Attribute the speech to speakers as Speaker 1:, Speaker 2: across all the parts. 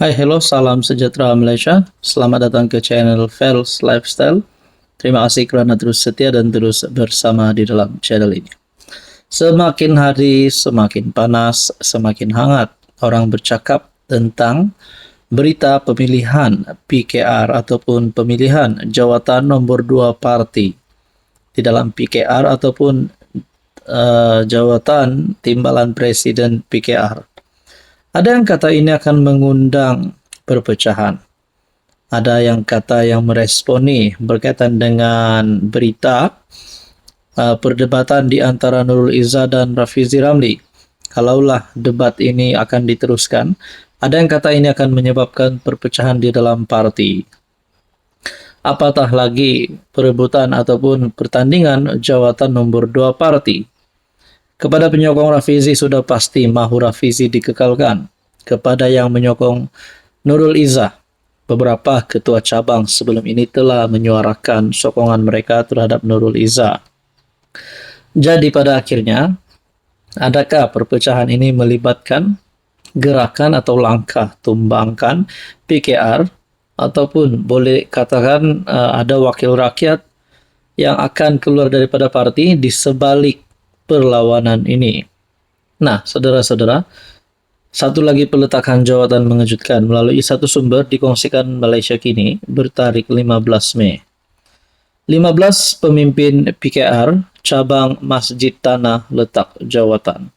Speaker 1: Hai, hello, salam sejahtera Malaysia. Selamat datang ke channel Fels Lifestyle. Terima kasih kerana terus setia dan terus bersama di dalam channel ini. Semakin hari semakin panas, semakin hangat orang bercakap tentang berita pemilihan PKR ataupun pemilihan jawatan nombor 2 parti di dalam PKR ataupun jawatan timbalan presiden PKR. Ada yang kata ini akan mengundang perpecahan. Ada yang kata yang meresponi berkaitan dengan berita perdebatan di antara Nurul Izzah dan Rafizi Ramli. Kalaulah debat ini akan diteruskan, ada yang kata ini akan menyebabkan perpecahan di dalam parti. Apatah lagi perebutan ataupun pertandingan jawatan nombor 2 parti. Kepada penyokong Rafizi sudah pasti mahu Rafizi dikekalkan. Kepada yang menyokong Nurul Izzah, beberapa ketua cabang sebelum ini telah menyuarakan sokongan mereka terhadap Nurul Izzah. Jadi pada akhirnya, adakah perpecahan ini melibatkan gerakan atau langkah tumbangkan PKR ataupun boleh katakan ada wakil rakyat yang akan keluar daripada parti di sebalik perlawanan ini. Nah, saudara-saudara, satu lagi peletakan jawatan mengejutkan melalui satu sumber dikongsikan Malaysia Kini bertarik 15 Mei. 15 pemimpin PKR cabang Masjid Tanah letak jawatan.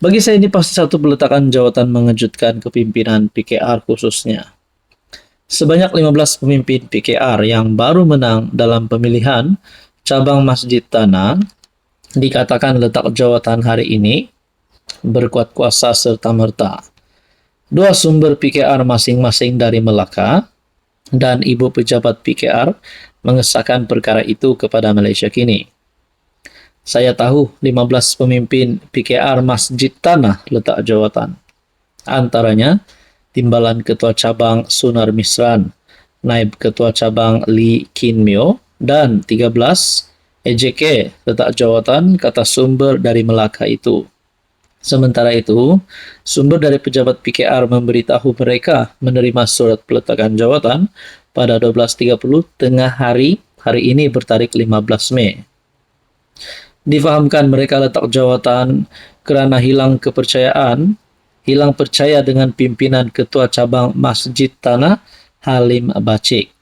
Speaker 1: Bagi saya ini pasti satu peletakan jawatan mengejutkan kepimpinan PKR khususnya. Sebanyak 15 pemimpin PKR yang baru menang dalam pemilihan cabang Masjid Tanah dikatakan letak jawatan hari ini berkuat kuasa serta-merta. Dua sumber PKR masing-masing dari Melaka dan ibu pejabat PKR mengesahkan perkara itu kepada Malaysia Kini. Saya tahu 15 pemimpin PKR Masjid Tanah letak jawatan. Antaranya Timbalan Ketua Cabang Sunar Misran, Naib Ketua Cabang Lee Kin Myo, dan 13 EJK letak jawatan kata sumber dari Melaka itu. Sementara itu, sumber dari pejabat PKR memberitahu mereka menerima surat peletakan jawatan pada 12.30 tengah hari ini bertarik 15 Mei. Difahamkan mereka letak jawatan kerana hilang percaya dengan pimpinan Ketua Cabang Masjid Tanah Halim Bacik.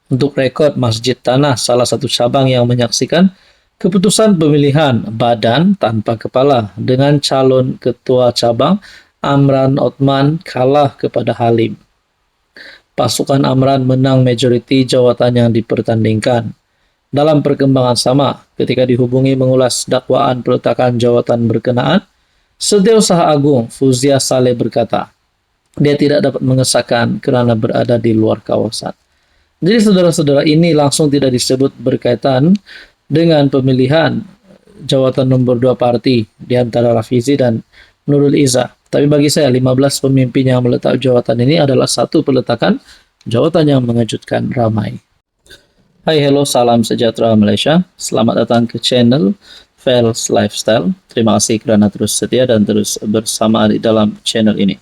Speaker 1: Untuk rekod, Masjid Tanah salah satu cabang yang menyaksikan keputusan pemilihan badan tanpa kepala dengan calon ketua cabang Amran Othman kalah kepada Halim. Pasukan Amran menang majoriti jawatan yang dipertandingkan. Dalam perkembangan sama, ketika dihubungi mengulas dakwaan peletakan jawatan berkenaan, Setiausaha Agung Fuzia Saleh berkata, dia tidak dapat mengesahkan kerana berada di luar kawasan. Jadi saudara-saudara, ini langsung tidak disebut berkaitan dengan pemilihan jawatan nombor 2 parti di antara Rafizi dan Nurul Izzah. Tapi bagi saya 15 pemimpin yang meletak jawatan ini adalah satu peletakan jawatan yang mengejutkan ramai. Hai, hello, salam sejahtera Malaysia. Selamat datang ke channel Fels Lifestyle. Terima kasih kerana terus setia dan terus bersama di dalam channel ini.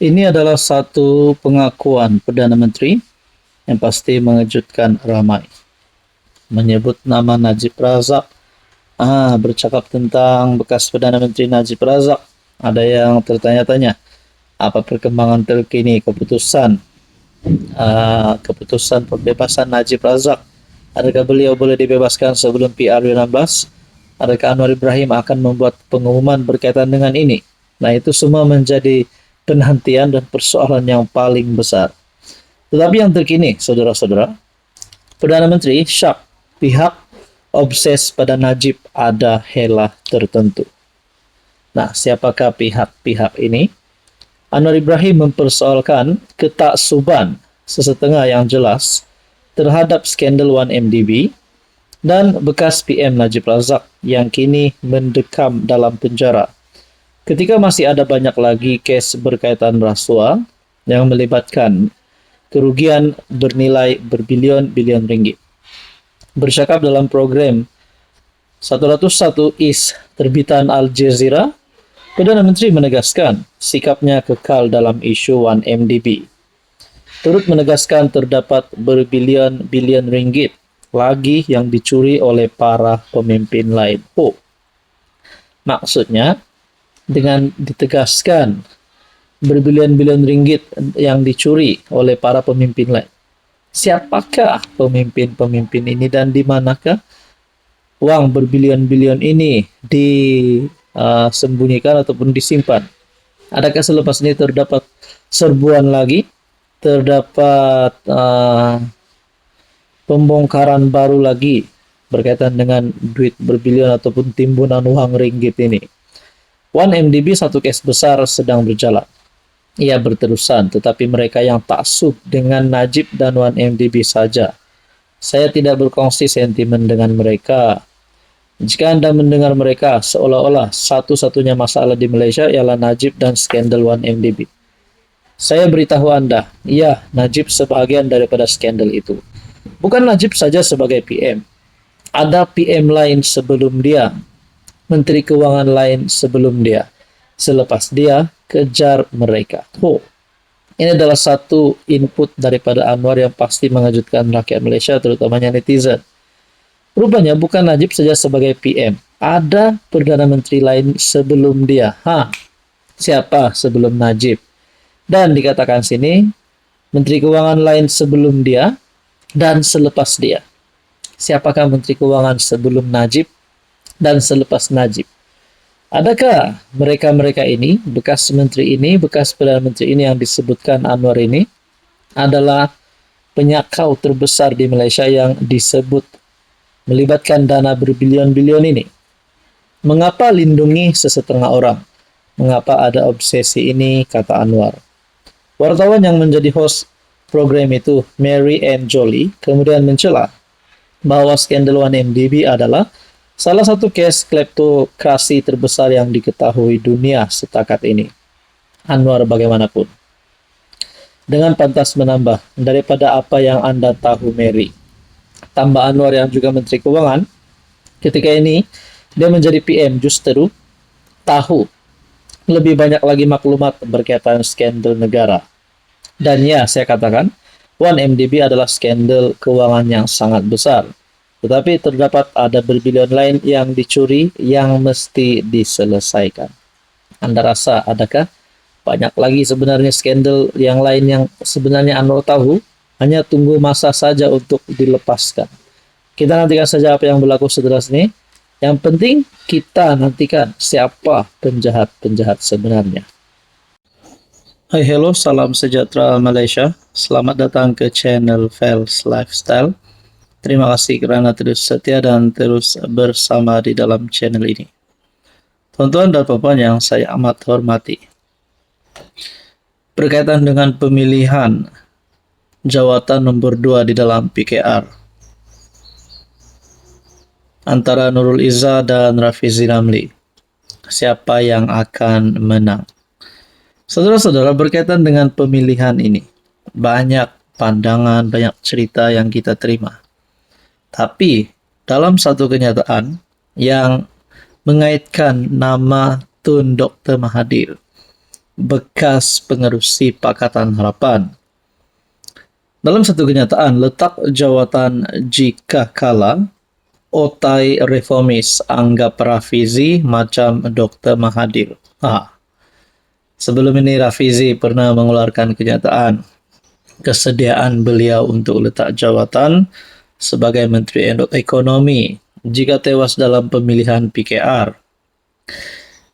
Speaker 1: Ini adalah satu pengakuan Perdana Menteri yang pasti mengejutkan ramai. Menyebut nama Najib Razak. Bercakap tentang bekas Perdana Menteri Najib Razak. Ada yang tertanya-tanya, apa perkembangan terkini keputusan pembebasan Najib Razak? Adakah beliau boleh dibebaskan sebelum PR16? Adakah Anwar Ibrahim akan membuat pengumuman berkaitan dengan ini? Nah, itu semua menjadi penantian dan persoalan yang paling besar. Tetapi yang terkini, saudara-saudara, Perdana Menteri syak pihak obses pada Najib ada helah tertentu. Nah, siapakah pihak-pihak ini? Anwar Ibrahim mempersoalkan ketaksuban sesetengah yang jelas terhadap skandal 1MDB dan bekas PM Najib Razak yang kini mendekam dalam penjara. Ketika masih ada banyak lagi kes berkaitan rasuah yang melibatkan kerugian bernilai berbilion-bilion ringgit. Bercakap dalam program 101 Is terbitan Al Jazeera, Perdana Menteri menegaskan sikapnya kekal dalam isu 1MDB. Turut menegaskan terdapat berbilion-bilion ringgit lagi yang dicuri oleh para pemimpin lain. Oh, maksudnya dengan ditegaskan berbilion-bilion ringgit yang dicuri oleh para pemimpin lain. Siapakah pemimpin-pemimpin ini dan di manakah uang berbilion-bilion ini disembunyikan ataupun disimpan? Adakah selepas ini terdapat serbuan lagi? Terdapat pembongkaran baru lagi berkaitan dengan duit berbilion ataupun timbunan uang ringgit ini? 1MDB satu kes besar sedang berjalan. Ia berterusan, tetapi mereka yang taksub dengan Najib dan 1MDB saja. Saya tidak berkongsi sentimen dengan mereka. Jika Anda mendengar mereka, seolah-olah satu-satunya masalah di Malaysia ialah Najib dan skandal 1MDB. Saya beritahu Anda, ya, Najib sebahagian daripada skandal itu. Bukan Najib saja sebagai PM. Ada PM lain sebelum dia, Menteri Keuangan lain sebelum dia. Selepas dia, kejar mereka. Oh, ini adalah satu input daripada Anwar yang pasti mengejutkan rakyat Malaysia, terutamanya netizen. Rupanya bukan Najib saja sebagai PM. Ada Perdana Menteri lain sebelum dia. Siapa sebelum Najib? Dan dikatakan sini, Menteri Keuangan lain sebelum dia dan selepas dia. Siapakah Menteri Keuangan sebelum Najib dan selepas Najib? Adakah mereka-mereka ini, bekas menteri ini, bekas Perdana Menteri ini yang disebutkan Anwar ini adalah penyakau terbesar di Malaysia yang disebut melibatkan dana berbilion-bilion ini? Mengapa lindungi sesetengah orang? Mengapa ada obsesi ini, kata Anwar. Wartawan yang menjadi host program itu, Mary Ann Jolie, kemudian mencela bahwa skandal 1MDB adalah salah satu kes kleptokrasi terbesar yang diketahui dunia setakat ini. Anwar bagaimanapun, dengan pantas menambah, daripada apa yang Anda tahu, Mary. Tambah Anwar yang juga Menteri Keuangan, ketika ini dia menjadi PM justru tahu lebih banyak lagi maklumat berkaitan skandal negara. Dan ya, saya katakan, 1MDB adalah skandal keuangan yang sangat besar. Tetapi terdapat ada berbilion lain yang dicuri yang mesti diselesaikan. Anda rasa adakah banyak lagi sebenarnya skandal yang lain yang sebenarnya Anwar tahu, hanya tunggu masa saja untuk dilepaskan? Kita nantikan saja apa yang berlaku setelah ini. Yang penting kita nantikan siapa penjahat-penjahat sebenarnya. Hai, hello, salam sejahtera Malaysia. Selamat datang ke channel Fels Lifestyle. Terima kasih kerana terus setia dan terus bersama di dalam channel ini. Tuan-tuan dan puan yang saya amat hormati, berkaitan dengan pemilihan jawatan nombor 2 di dalam PKR antara Nurul Izzah dan Rafizi Ramli, siapa yang akan menang? Saudara-saudara, berkaitan dengan pemilihan ini, banyak pandangan, banyak cerita yang kita terima. Tapi dalam satu kenyataan yang mengaitkan nama Tun Dr. Mahathir, bekas pengerusi Pakatan Harapan. Dalam satu kenyataan, letak jawatan jika kala otai reformis anggap Rafizi macam Dr. Mahathir. Sebelum ini Rafizi pernah mengeluarkan kenyataan kesediaan beliau untuk letak jawatan sebagai Menteri Ekonomi jika tewas dalam pemilihan PKR.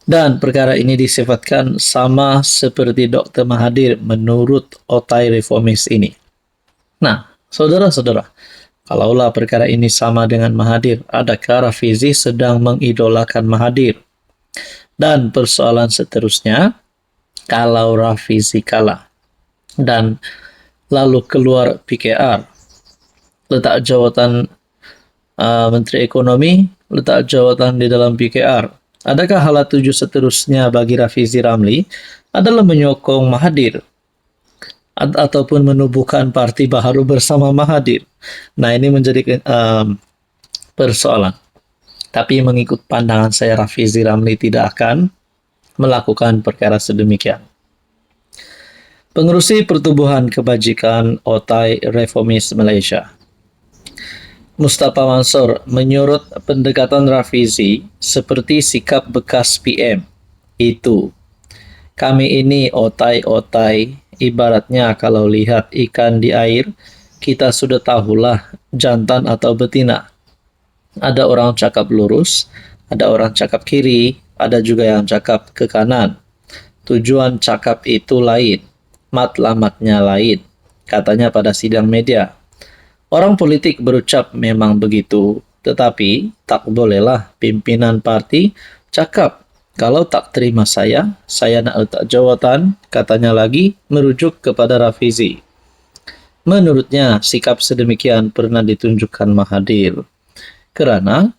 Speaker 1: Dan perkara ini disifatkan sama seperti Dr. Mahathir menurut otai reformis ini. Nah, saudara-saudara, kalaulah perkara ini sama dengan Mahathir, adakah Rafizi sedang mengidolakan Mahathir? Dan persoalan seterusnya, kalau Rafizi kalah dan lalu keluar PKR, letak jawatan Menteri Ekonomi, letak jawatan di dalam PKR, adakah hala tuju seterusnya bagi Rafizi Ramli adalah menyokong Mahathir ataupun menubuhkan parti baru bersama Mahathir? Nah, ini menjadi persoalan. Tapi mengikut pandangan saya, Rafizi Ramli tidak akan melakukan perkara sedemikian. Pengerusi Pertubuhan Kebajikan Otai Reformis Malaysia, Mustafa Mansur, menyurut pendekatan Rafizi seperti sikap bekas PM itu. Kami ini otai-otai, ibaratnya kalau lihat ikan di air, kita sudah tahulah jantan atau betina. Ada orang cakap lurus, ada orang cakap kiri, ada juga yang cakap ke kanan. Tujuan cakap itu lain, matlamatnya lain, katanya pada sidang media. Orang politik berucap memang begitu, tetapi tak bolehlah pimpinan parti cakap, kalau tak terima saya nak letak jawatan, katanya lagi merujuk kepada Rafizi. Menurutnya, sikap sedemikian pernah ditunjukkan Mahathir. Kerana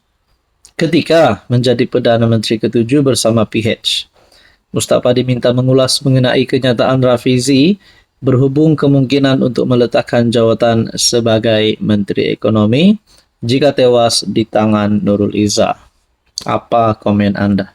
Speaker 1: ketika menjadi Perdana Menteri ke-7 bersama PH, Mustafa diminta mengulas mengenai kenyataan Rafizi berhubung kemungkinan untuk meletakkan jawatan sebagai Menteri Ekonomi jika tewas di tangan Nurul Izzah. Apa komen anda?